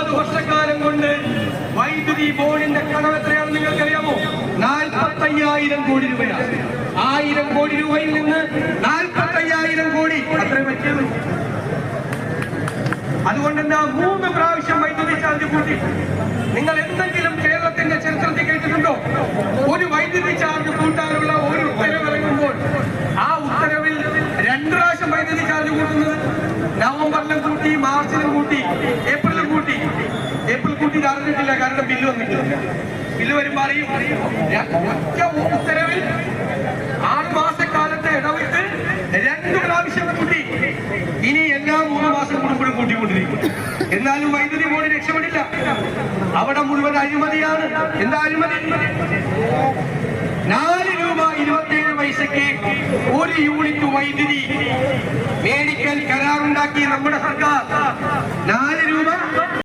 9 വർഷക്കാലം കൊണ്ട് വൈദ്യുതി ബോർഡിന്റെ കടം എത്രയാണെന്ന് നിങ്ങൾക്കറിയാമോ? 45,000 കോടി രൂപയാണ്. 1000 കോടി രൂപയിൽ നിന്ന് 45,000 കോടി അത്രയും പറ്റിയത്. അതുകൊണ്ട് തന്നെ 3 പ്രാവശ്യം വൈദ്യുതി ചാർജ് കൂട്ടി. നിങ്ങൾ എന്തെങ്കിലും കേരളത്തിന്റെ ചരിത്രത്തിൽ കേട്ടിട്ടുണ്ടോ? ഒരു വൈദ്യുതി ചാർജ് കൂട്ടാനുള്ള ഒരു ഉത്തരവ് ഇറങ്ങുമ്പോൾ ആ ഉത്തരവിൽ 2 പ്രാവശ്യം വൈദ്യുതി ചാർജ് കൂട്ടുന്നത്? നവംബറിലും കൂട്ടി, മാർച്ചിലും കൂട്ടി, ഏപ്രിലും കൂട്ടി. ഏപ്രിൽ കൂട്ടി അറിഞ്ഞിട്ടില്ല, കാരണം ബില്ല് വന്നിട്ടില്ല. ബില്ല് വരുമ്പോൾ അറിയും. ഒറ്റ ഉത്തരവിൽ 6 മാസക്കാലത്തെ ഇടവിട്ട് 2 പ്രാവശ്യം കൂട്ടി. ഇനി എല്ലാ 3 മാസം കൂടുമ്പോഴും കൂട്ടിക്കൊണ്ടിരിക്കും. എന്നാലും വൈദ്യുതി ബോർഡ് രക്ഷപ്പെടില്ല. അവിടെ മുഴുവൻ അഴിമതിയാണ്. എന്താ അഴിമതി? 4 രൂപ 27 പൈസയ്ക്ക് 1 യൂണിറ്റ് വൈദ്യുതി മേടിക്കാൻ കരാറുണ്ടാക്കി നമ്മുടെ സർക്കാർ. 4 രൂപ